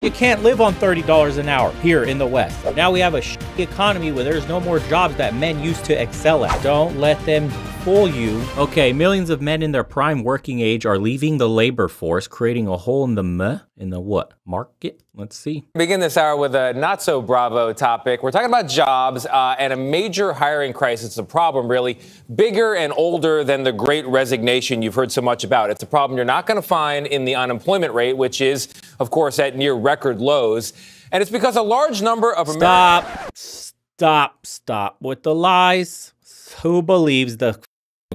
You can't live on $30 an hour here in the West. Now we have a shitty economy where there's no more jobs that men used to excel at. Don't let them fool you. Okay, millions of men in their prime working age are leaving the labor force, creating a hole in the what? Market? Let's see. Begin this hour with a not so bravo topic. We're talking about jobs and a major hiring crisis. It's a problem really bigger and older than the great resignation you've heard so much about. It's a problem you're not going to find in the unemployment rate, which is, of course, at near record lows. And it's because a large number of Stop with the lies. Who believes the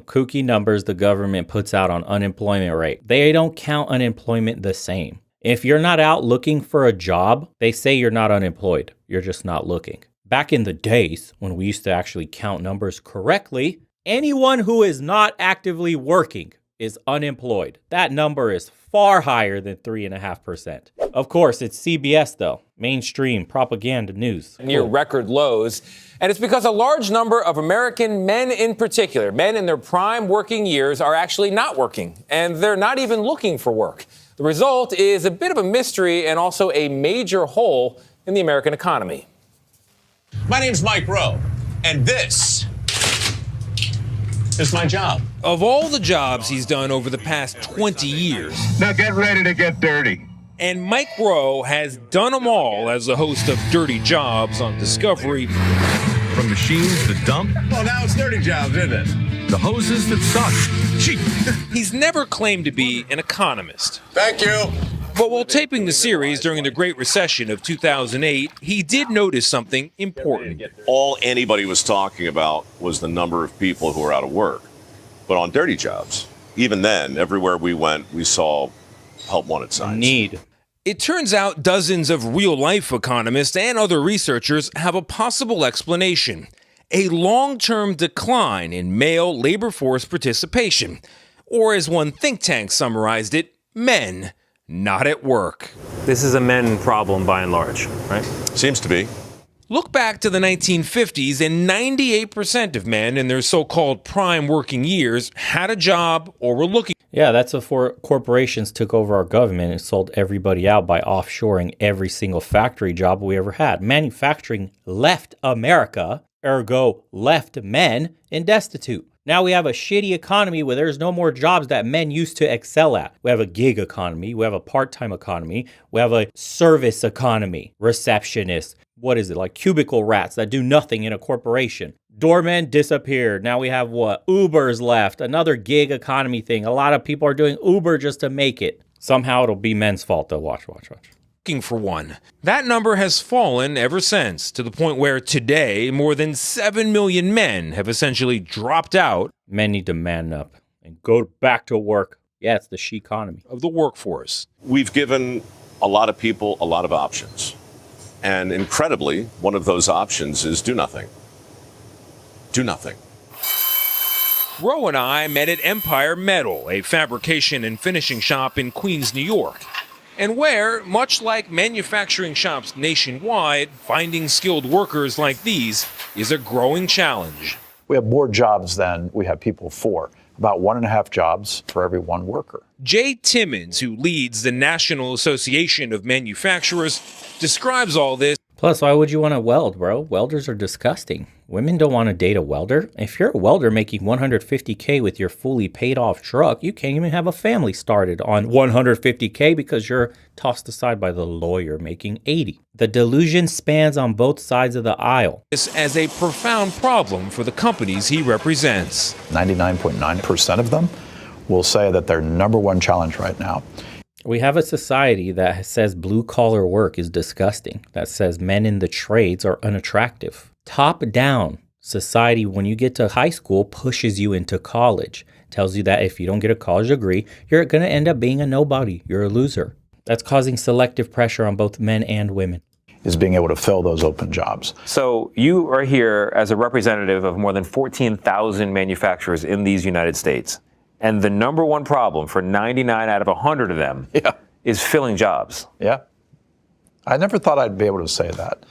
kooky numbers the government puts out on unemployment rate? They don't count unemployment the same. If you're not out looking for a job, they say you're not unemployed. You're just not looking. Back in the days when we used to actually count numbers correctly, anyone who is not actively working is unemployed. That number is far higher than 3.5%. Of course, it's CBS though, mainstream propaganda news. Near record lows. And it's because a large number of American men in particular, men in their prime working years, are actually not working. And they're not even looking for work. The result is a bit of a mystery and also a major hole in the American economy. My name's Mike Rowe, and this is my job. Of all the jobs he's done over the past 20 years. Now get ready to get dirty. And Mike Rowe has done them all as the host of Dirty Jobs on Discovery. From machines that dump. Well, now it's dirty jobs, isn't it? The hoses that suck. Gee. He's never claimed to be an economist. Thank you. But while taping the series during the Great Recession of 2008, he did notice something important. All anybody was talking about was the number of people who were out of work. But on Dirty Jobs, even then, everywhere we went, we saw help wanted signs. It turns out dozens of real-life economists and other researchers have a possible explanation: a long-term decline in male labor force participation, or as one think tank summarized it, men not at work. This is a men problem by and large, right? Seems to be. Look back to the 1950s, and 98% of men in their so-called prime working years had a job or were looking. Yeah, that's before corporations took over our government and sold everybody out by offshoring every single factory job we ever had. Manufacturing left America, ergo left men in destitute. Now we have a shitty economy where there's no more jobs that men used to excel at. We have a gig economy. We have a part-time economy. We have a service economy. Receptionists. What is it? Like cubicle rats that do nothing in a corporation. Doormen disappeared. Now we have what? Uber's left. Another gig economy thing. A lot of people are doing Uber just to make it. Somehow it'll be men's fault though. Watch. Looking for one. That number has fallen ever since, to the point where today more than 7 million men have essentially dropped out. Men need to man up and go back to work. Yeah, it's the she economy. Of the workforce. We've given a lot of people a lot of options. And incredibly, one of those options is do nothing. Do nothing. Rowe and I met at Empire Metal, a fabrication and finishing shop in Queens, New York. And where, much like manufacturing shops nationwide, finding skilled workers like these is a growing challenge. We have more jobs than we have people for. About 1.5 jobs for every one worker. Jay Timmons, who leads the National Association of Manufacturers, describes all this. Plus, why would you want to weld, bro? Welders are disgusting. Women don't want to date a welder. If you're a welder making $150K with your fully paid off truck, you can't even have a family started on $150K because you're tossed aside by the lawyer making $80. The delusion spans on both sides of the aisle. This as a profound problem for the companies he represents. 99.9% of them will say that their number one challenge right now. We have a society that says blue-collar work is disgusting, that says men in the trades are unattractive. Top-down society, when you get to high school, pushes you into college, tells you that if you don't get a college degree, you're going to end up being a nobody. You're a loser. That's causing selective pressure on both men and women. Is being able to fill those open jobs. So you are here as a representative of more than 14,000 manufacturers in these United States. And the number one problem for 99 out of 100 of them is filling jobs. Yeah. I never thought I'd be able to say that.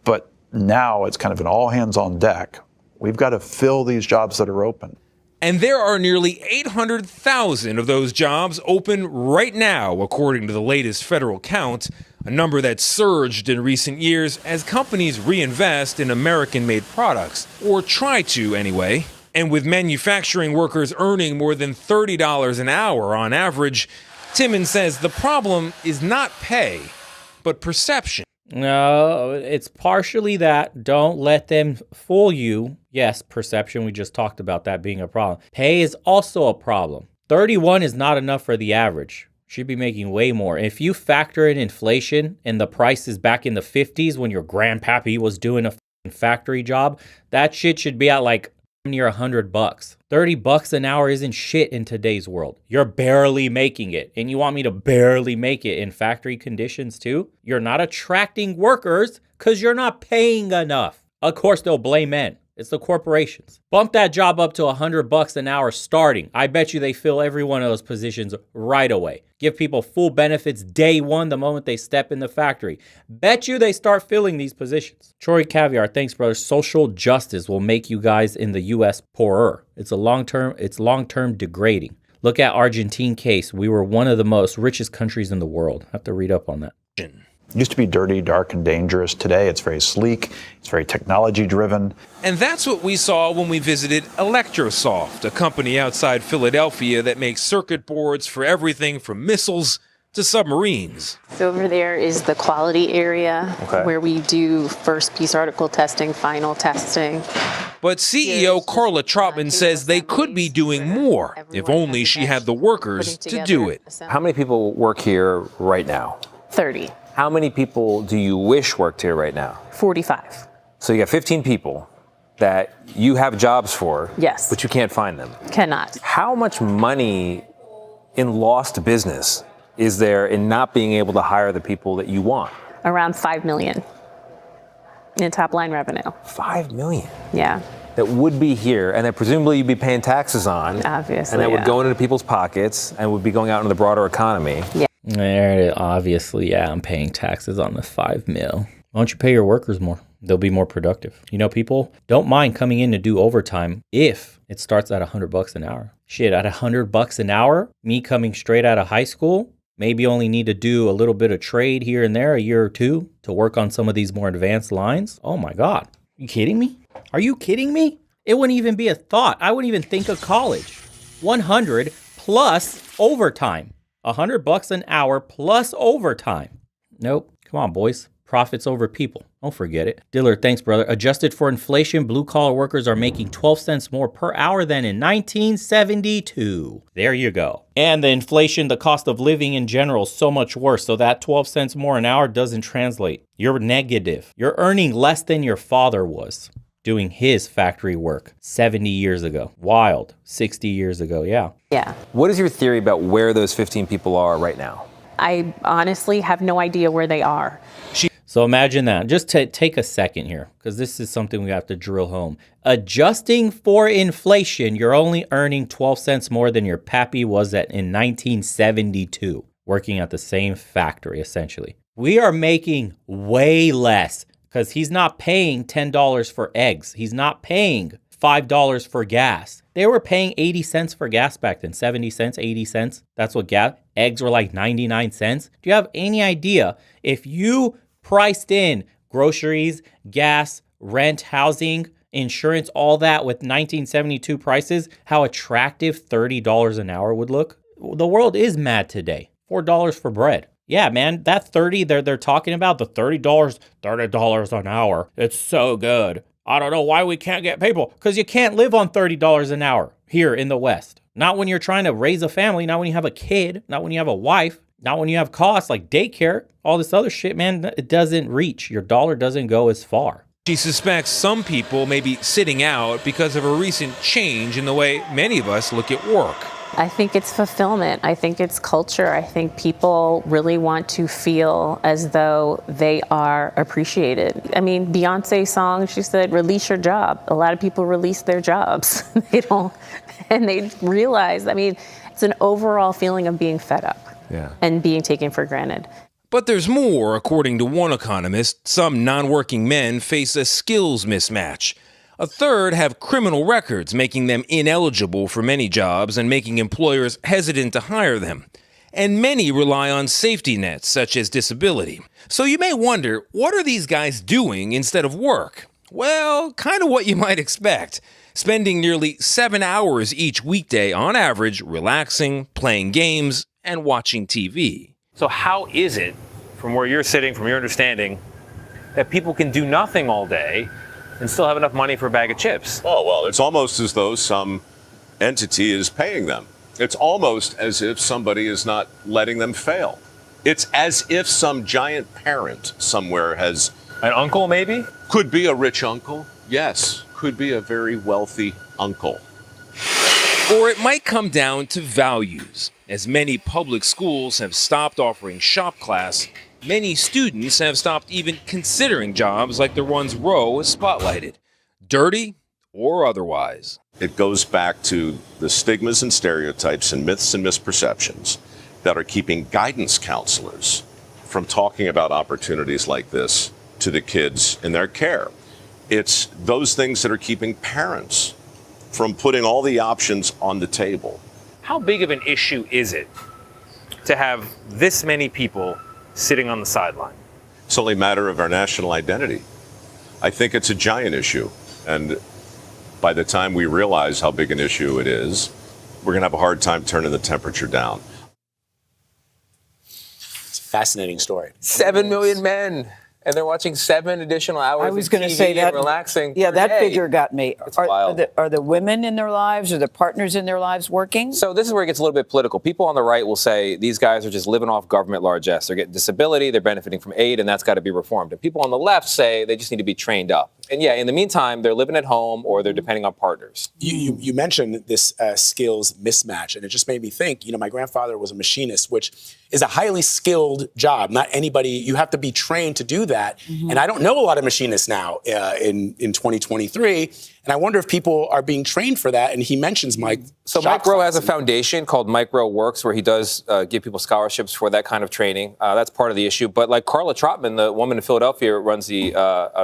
But now it's kind of an all hands on deck. We've got to fill these jobs that are open. And there are nearly 800,000 of those jobs open right now, according to the latest federal count. a number that surged in recent years as companies reinvest in American-made products, or try to anyway. And with manufacturing workers earning more than $30 an hour on average, Timmons says the problem is not pay, but perception. No, it's partially that. Don't let them fool you. Yes, perception, we just talked about that being a problem. Pay is also a problem. 31 is not enough for the average. Should be making way more. If you factor in inflation and the prices back in the 50s when your grandpappy was doing a factory job, that shit should be at like near $100. $30 an hour isn't shit in today's world. You're barely making it. And you want me to barely make it in factory conditions too? You're not attracting workers because you're not paying enough. Of course, they'll blame men. It's the corporations. Bump that job up to $100 an hour starting. I bet you they fill every one of those positions right away. Give people full benefits day one the moment they step in the factory. Bet you they start filling these positions. Troy Caviar, thanks, brother. Social justice will make you guys in the U.S. poorer. It's long-term degrading. Look at Argentine case. We were one of the most richest countries in the world. I have to read up on that. It used to be dirty, dark, and dangerous. Today, it's very sleek. It's very technology-driven. And that's what we saw when we visited Electrosoft, a company outside Philadelphia that makes circuit boards for everything from missiles to submarines. So over there is the quality area where we do first piece article testing, final testing. But CEO Carla Trotman says they could be doing more if only she had the workers to do it. How many people work here right now? 30. How many people do you wish worked here right now? 45. So you got 15 people that you have jobs for, Yes. but you can't find them. Cannot. How much money in lost business is there in not being able to hire the people that you want? Around 5 million in top line revenue. 5 million Yeah, that would be here and that presumably you'd be paying taxes on. obviously. And that would yeah. go into people's pockets and would be going out into the broader economy. Yeah. Obviously, yeah, I'm paying taxes on the 5 mil. Why don't you pay your workers more? They'll be more productive. You know, people don't mind coming in to do overtime if it starts at $100 an hour. Shit, at $100 an hour, me coming straight out of high school, maybe only need to do a little bit of trade here and there, a year or two, to work on some of these more advanced lines. Oh my God. Are you kidding me? Are you kidding me? It wouldn't even be a thought. I wouldn't even think of college. 100 plus overtime. $100 an hour plus overtime. Nope. Come on, boys. Profits over people. Don't forget it. Diller, thanks, brother. Adjusted for inflation, blue-collar workers are making 12 cents more per hour than in 1972. There you go. And the inflation, the cost of living in general is so much worse. So that 12 cents more an hour doesn't translate. You're negative. You're earning less than your father was doing his factory work 70 years ago. Wild. 60 years ago, yeah. Yeah. What is your theory about where those 15 people are right now? I honestly have no idea where they are. So imagine that. Just to take a second here, because this is something we have to drill home. Adjusting for inflation, you're only earning 12 cents more than your pappy was at in 1972, working at the same factory, essentially. We are making way less because he's not paying $10 for eggs. He's not paying $5 for gas. They were paying 80 cents for gas back then, 70 cents, 80 cents. That's what eggs were like 99 cents. Do you have any idea if you priced in groceries, gas, rent, housing, insurance, all that with 1972 prices, how attractive $30 an hour would look? The world is mad today. $4 for bread. Yeah, man, that 30 they're talking about, the $30 an hour. It's so good. I don't know why we can't get people, because you can't live on $30 an hour here in the West. Not when you're trying to raise a family, not when you have a kid, not when you have a wife, not when you have costs like daycare, all this other shit, man, it doesn't reach. Your dollar doesn't go as far. She suspects some people may be sitting out because of a recent change in the way many of us look at work. I think it's fulfillment. I think it's culture. I think people really want to feel as though they are appreciated. I mean, Beyonce's song, she said, release your job. A lot of people release their jobs. They don't, and they realize, I mean, it's an overall feeling of being fed up and being taken for granted. But there's more, according to one economist. Some non-working men face a skills mismatch. A third have criminal records, making them ineligible for many jobs and making employers hesitant to hire them. and many rely on safety nets such as disability. So you may wonder, what are these guys doing instead of work? Well, kind of what you might expect. Spending nearly 7 hours each weekday on average relaxing, playing games, and watching TV. So how is it, from where you're sitting, from your understanding, that people can do nothing all day and still have enough money for a bag of chips? Oh, well, it's almost as though some entity is paying them. It's almost as if somebody is not letting them fail. It's as if some giant parent somewhere has... An uncle, maybe? Could be a rich uncle. Yes, could be a very wealthy uncle. Or it might come down to values. As many public schools have stopped offering shop class, many students have stopped even considering jobs like the ones Roe has spotlighted, dirty or otherwise. It goes back to the stigmas and stereotypes and myths and misperceptions that are keeping guidance counselors from talking about opportunities like this to the kids in their care. It's those things that are keeping parents from putting all the options on the table. How big of an issue is it to have this many people sitting on the sideline? It's only a matter of our national identity. I think it's a giant issue. And by the time we realize how big an issue it is, we're going to have a hard time turning the temperature down. It's a fascinating story. 7 million men. And they're watching 7 additional hours I was of going to TV say that. and relaxing. Yeah, per that day. figure got me. It's wild. Are the women in their lives or the partners in their lives working? So this is where it gets a little bit political. People on the right will say these guys are just living off government largesse. They're getting disability, they're benefiting from aid, and that's got to be reformed. And people on the left say they just need to be trained up. And yeah, in the meantime, they're living at home or they're depending on partners. You mentioned this skills mismatch, and it just made me think, my grandfather was a machinist, which is a highly skilled job. Not anybody, you have to be trained to do that. Mm-hmm. And I don't know a lot of machinists now in 2023. And I wonder if people are being trained for that. And he mentions Mike. So Mike Rowe has a foundation called Mike Rowe Works, where he does give people scholarships for that kind of training. That's part of the issue. But like Carla Trotman, the woman in Philadelphia who runs the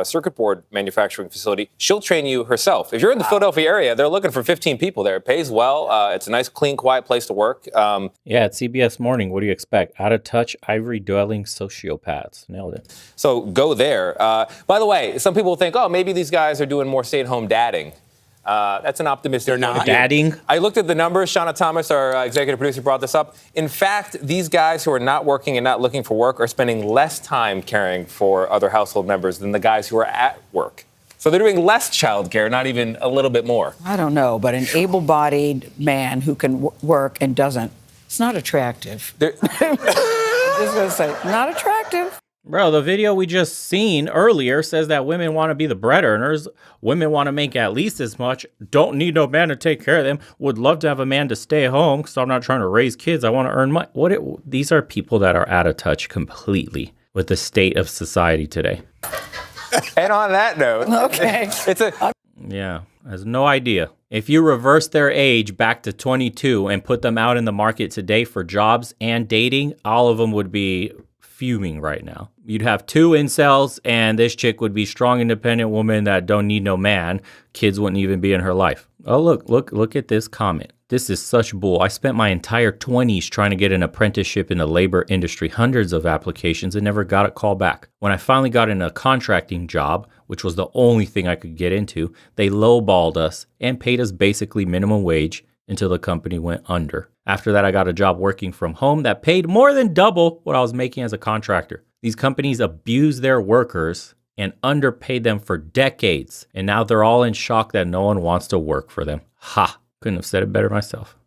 circuit board manufacturing facility, she'll train you herself. If you're in the Philadelphia area, they're looking for 15 people there. It pays well. It's a nice, clean, quiet place to work. Yeah, at CBS Morning, what do you expect? Out of touch, ivory-dwelling sociopaths. Nailed it. So go there. By the way, some people think, oh, maybe these guys are doing more stay-at-home dadding. That's an optimistic. They're not. Dadding? I looked at the numbers. Shauna Thomas, our executive producer, brought this up. In fact, these guys who are not working and not looking for work are spending less time caring for other household members than the guys who are at work. So they're doing less childcare, not even a little bit more. I don't know, but an able-bodied man who can work and doesn't, it's not attractive. I'm just going to say, not attractive. Bro, the video we just seen earlier says that women want to be the bread earners. Women want to make at least as much. Don't need no man to take care of them. Would love to have a man to stay home because I'm not trying to raise kids. I want to earn money. These are people that are out of touch completely with the state of society today. And on that note, Okay. Yeah, has no idea. If you reverse their age back to 22 and put them out in the market today for jobs and dating, all of them would be fuming right now. You'd have 2 incels, and this chick would be strong, independent woman that don't need no man. Kids wouldn't even be in her life. Oh, look at this comment. This is such bull. I spent my entire 20s trying to get an apprenticeship in the labor industry, hundreds of applications, and never got a call back. When I finally got in a contracting job, which was the only thing I could get into, they lowballed us and paid us basically minimum wage until the company went under. After that, I got a job working from home that paid more than double what I was making as a contractor. These companies abuse their workers and underpaid them for decades. And now they're all in shock that no one wants to work for them. Ha! Couldn't have said it better myself.